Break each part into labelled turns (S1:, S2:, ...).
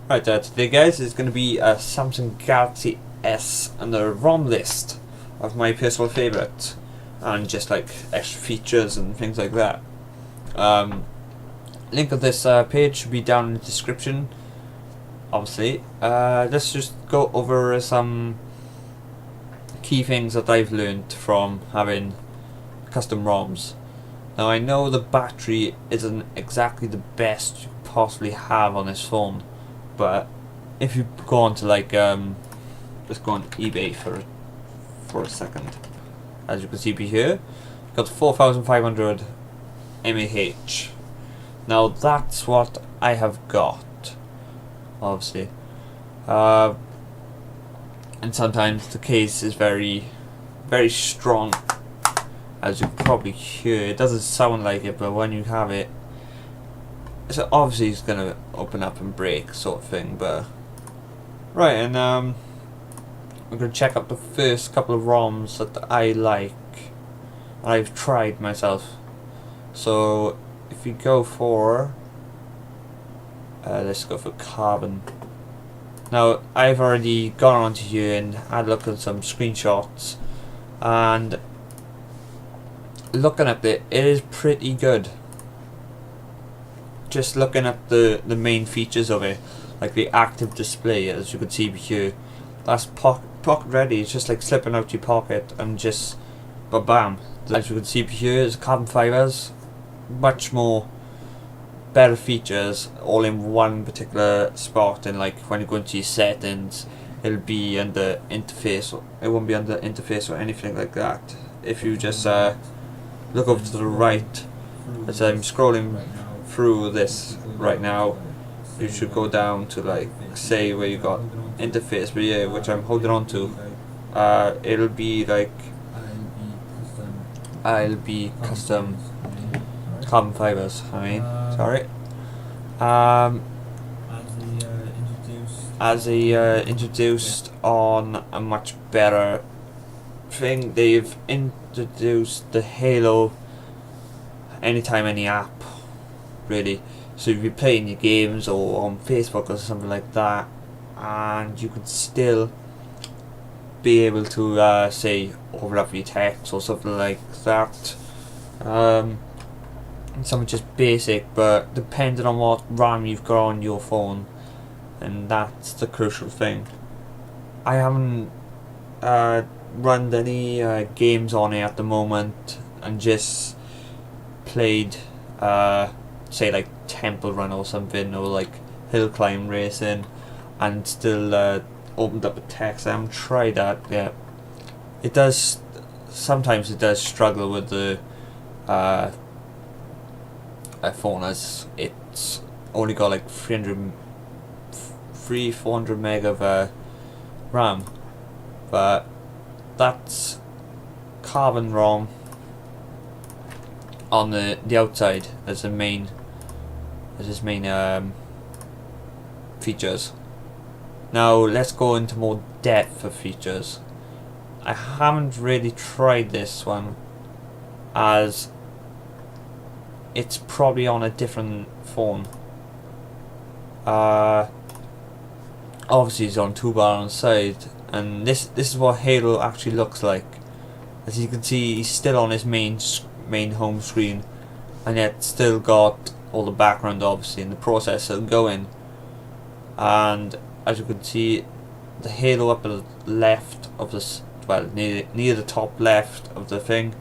S1: Right, today guys is going to be a Samsung Galaxy S and the ROM list of my personal favourites and just like extra features and things like that. Link of this page should be down in the description, obviously. Let's just go over some key things that I've learned from having custom ROMs. Now I know the battery isn't exactly the best you could possibly have on this phone, but if you go on to like just go on eBay for a second, as you can see here, got 4,500 mAh. Now that's what I have got, obviously, and sometimes the case is very strong, as you probably hear. It doesn't sound like it, but when you have it, so obviously it's gonna open up and break, sort of thing. But right, and I'm gonna check out the first couple of ROMs that I like, I've tried myself. So if you go for let's go for Carbon. Now I've already gone onto here and had a look at some screenshots, and looking at it is pretty good. Just looking at the main features of it, like the active display, as you can see here, that's pocket ready. It's just like slipping out your pocket and just bam. As you can see here, is carbon fibers, much more better features all in one particular spot. And like when you go into your settings, it'll be under interface. It won't be under interface or anything like that. If you just look over to the right, as I'm scrolling through this right now, you should go down to like say where you got interface, but yeah, which I'm holding on to. It'll be like I'll be custom carbon fibers. Sorry. As they introduced on a much better thing, they've introduced the Halo anytime any app, really. So if you're playing your games or on Facebook or something like that, and you can still be able to say overlap your text or something like that. Something just basic, but depending on what RAM you've got on your phone, and that's the crucial thing. I haven't run any games on it at the moment, and just played say like Temple Run or something, or like Hill Climb Racing, and still opened up a text. I haven't tried that yet. It does sometimes struggle with the iPhone, as it's only got like 400 meg of RAM, but that's Carbon ROM on the outside as the main features. Now let's go into more depth of features. I haven't really tried this one, as it's probably on a different phone. Obviously it's on toolbar on the side, and this is what Halo actually looks like. As you can see, he's still on his main home screen, and yet still got all the background obviously in the processor going. And as you can see, the Halo up at the left of this, well, near the top left of the thing,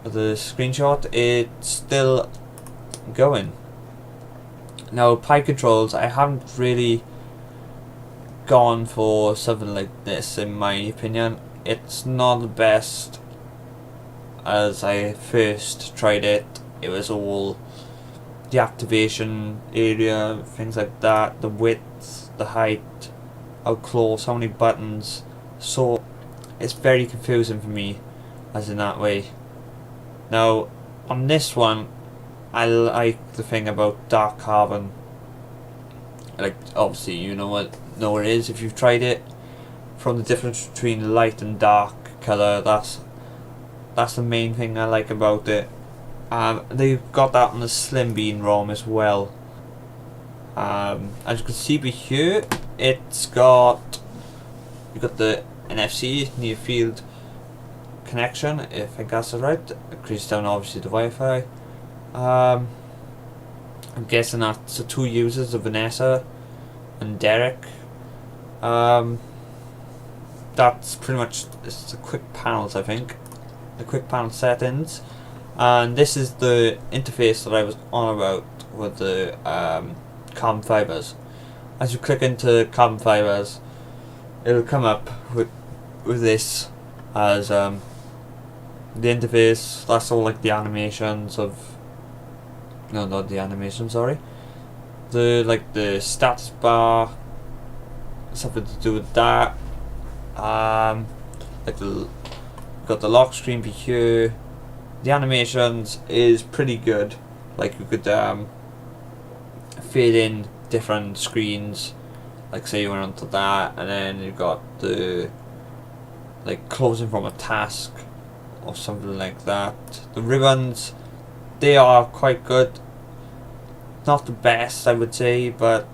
S1: of the screenshot, it's still going. Now Pi controls, I haven't really gone for something like this, in my opinion. It's not the best. As I first tried it, it was all the activation area, things like that, the width, the height, how close, how many buttons. So it's very confusing for me, as in that way. Now on this one, I like the thing about dark carbon. Like obviously you know what it is if you've tried it. From the difference between light and dark color, that's the main thing I like about it. They've got that on the Slim Bean ROM as well. As you can see by here, it's got, you got the NFC near field connection, if I guess it right. It increases down obviously the Wi-Fi. I'm guessing that's the two users of Vanessa and Derek. That's pretty much, it's the quick panels, I think, the quick panel settings, and this is the interface that I was on about with the carbon fibers. As you click into carbon fibers, it'll come up with this as the interface. That's all like the animations of, no, not the animation, sorry, the like the status bar, something to do with that. Like got the lock screen be here. The animations is pretty good. Like you could fit in different screens. Like say you went onto that, and then you got the like closing from a task or something like that. The ribbons, they are quite good. Not the best, I would say, but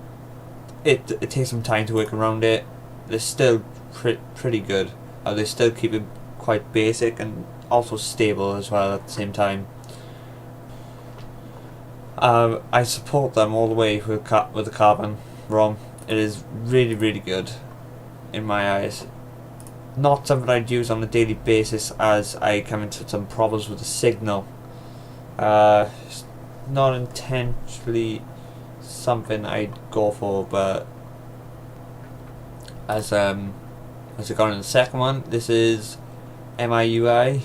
S1: it takes some time to work around it. They're still pretty good. They still keep it quite basic and also stable as well at the same time. I support them all the way with the carbon ROM. It is really, really good in my eyes. Not something I'd use on a daily basis, as I come into some problems with the signal. It's not intentionally something I'd go for, but as I got in the second one, this is MIUI.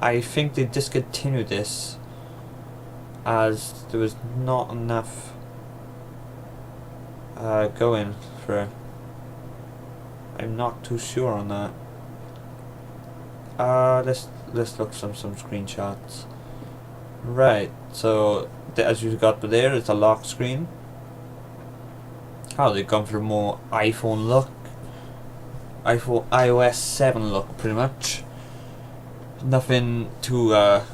S1: I think they discontinued this as there was not enough going for it. I'm not too sure on that. Let's look some screenshots. Right, so as you got there, it's a lock screen. Oh, they've gone for a more iPhone look. iOS 7 look, pretty much. Nothing too up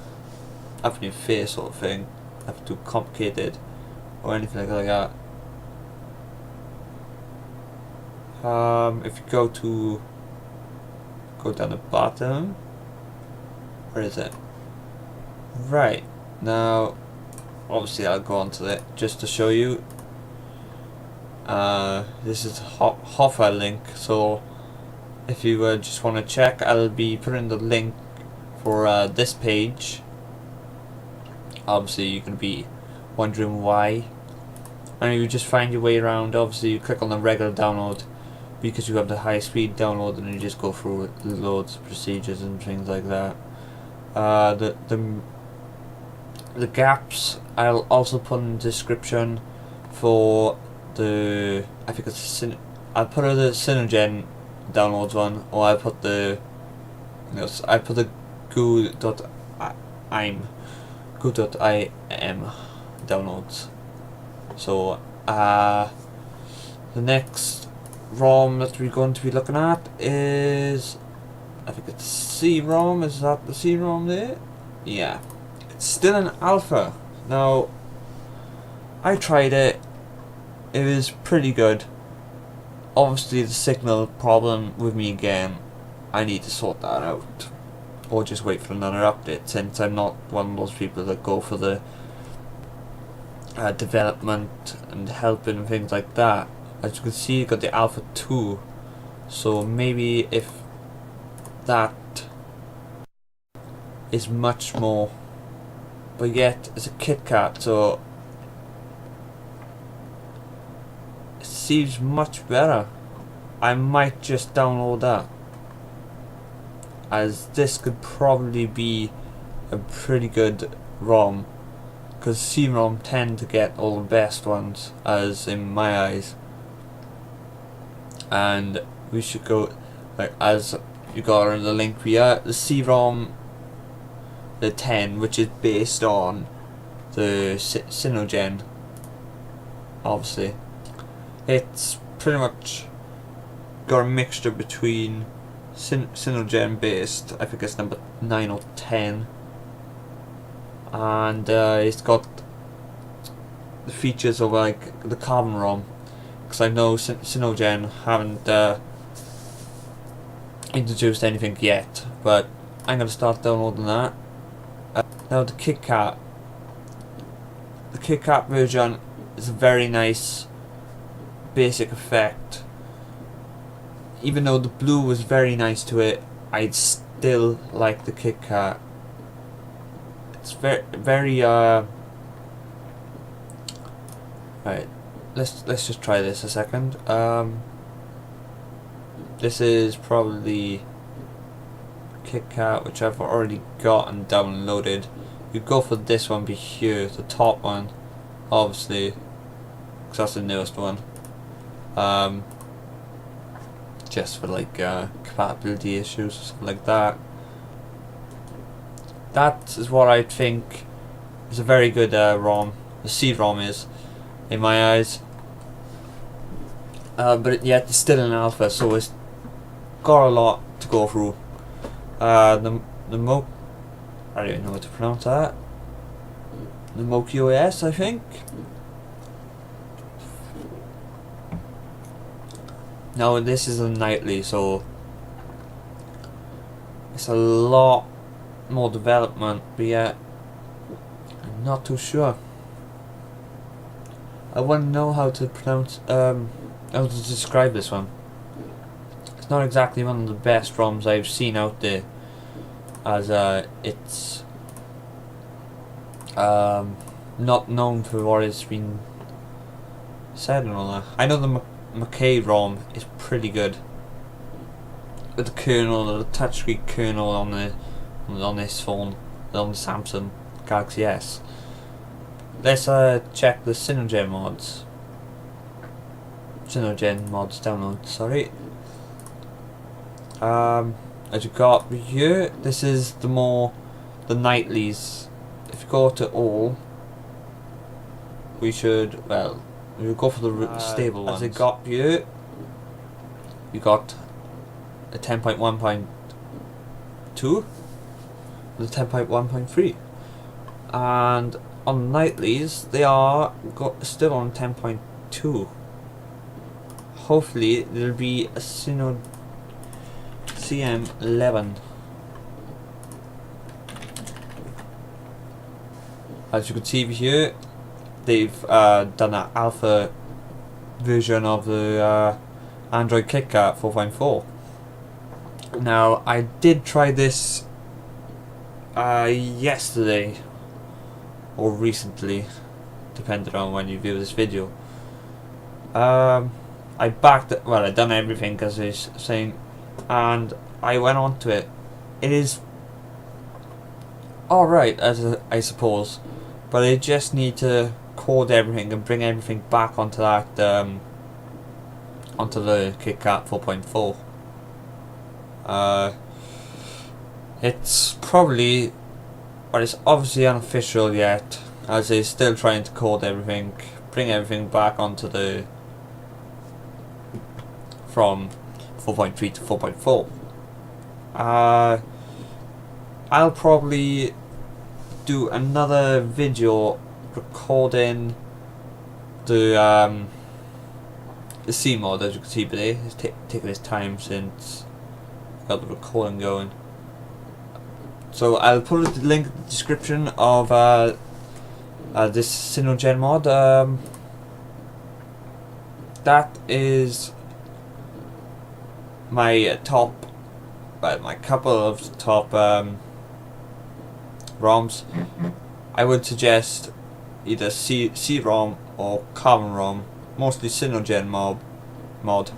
S1: in your face sort of thing. Nothing too complicated or anything like that. If you go down the bottom, where is it? Right, now obviously I'll go onto it just to show you. This is Hoffa link, so if you just want to check, I'll be putting the link for this page. Obviously you're going to be wondering why, and you just find your way around. Obviously you click on the regular download because you have the high speed download, and you just go through loads of procedures and things like that. The gaps I'll also put in the description for the, I think it's I'll put the Synergen downloads one, or I put the goo.im downloads. So the next ROM that we're going to be looking at is, I think it's C-ROM. Is that the C-ROM there? Yeah, it's still an alpha. Now I tried it, it was pretty good. Obviously the signal problem with me again, I need to sort that out, or just wait for another update, since I'm not one of those people that go for the development and helping and things like that. As you can see, you got the Alpha 2, so maybe if that is much more, but yet it's a KitKat, so it seems much better. I might just download that, as this could probably be a pretty good ROM, because C-ROM tend to get all the best ones, as in my eyes. And we should go, like, as you got in the link here, the C-ROM, the 10, which is based on the Synergen. Obviously it's pretty much got a mixture between Synergen based, I think it's number 9 or 10, and it's got the features of like the Carbon ROM, because I know Cyanogen haven't introduced anything yet, but I'm gonna start downloading that. Now the KitKat version is a very nice basic effect. Even though the blue was very nice to it, I'd still like the KitKat. It's very right, let's just try this a second. This is probably KitKat, which I've already got and downloaded. You go for this one here, the top one, obviously, because that's the newest one. Just for like compatibility issues or something like that. That is what I think is a very good ROM. The C-ROM is, in my eyes. But yet it's still in alpha, so it's got a lot to go through. I don't even know how to pronounce that. The Moki OS, I think. Now this is a nightly, so it's a lot more development, but yet I'm not too sure. I want to know how to pronounce, how to describe this one. It's not exactly one of the best ROMs I've seen out there, as it's not known for what it's been said and all that. I know the Mackay ROM is pretty good, with the kernel, the touchscreen kernel on this phone, on the Samsung Galaxy S. Let's check the Cyanogen mods. Cyanogen mods download. Sorry. As you got here, this is the nightlies. If you go to all, we should, well, we'll go for the stable ones. As it got here, you got a 10.1.2, the 10.1.3, and on nightlies they are still on 10.2. Hopefully there'll be a CM11. As you can see here, they've done an alpha version of the Android KitKat 4.4. Now I did try this yesterday or recently, depending on when you view this video. I backed it, well, I done everything as it's saying, and I went on to it. It is alright, I suppose, but I just need to code everything and bring everything back onto that onto the KitKat 4.4. It's probably, but it's obviously unofficial yet, as they're still trying to code everything, bring everything back onto the from 4.3 to 4.4. I'll probably do another video recording the C mod, as you can see, but it's taking its time since I got the recording going. So I'll put the link in the description of this Cyanogen mod. That is my top, my couple of top ROMs. I would suggest either C-ROM or Carbon ROM, mostly Cyanogen mod,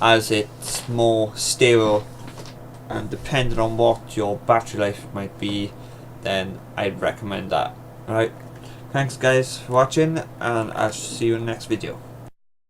S1: as it's more stable, and depending on what your battery life might be, then I'd recommend that. Alright, thanks guys for watching, and I'll see you in the next video.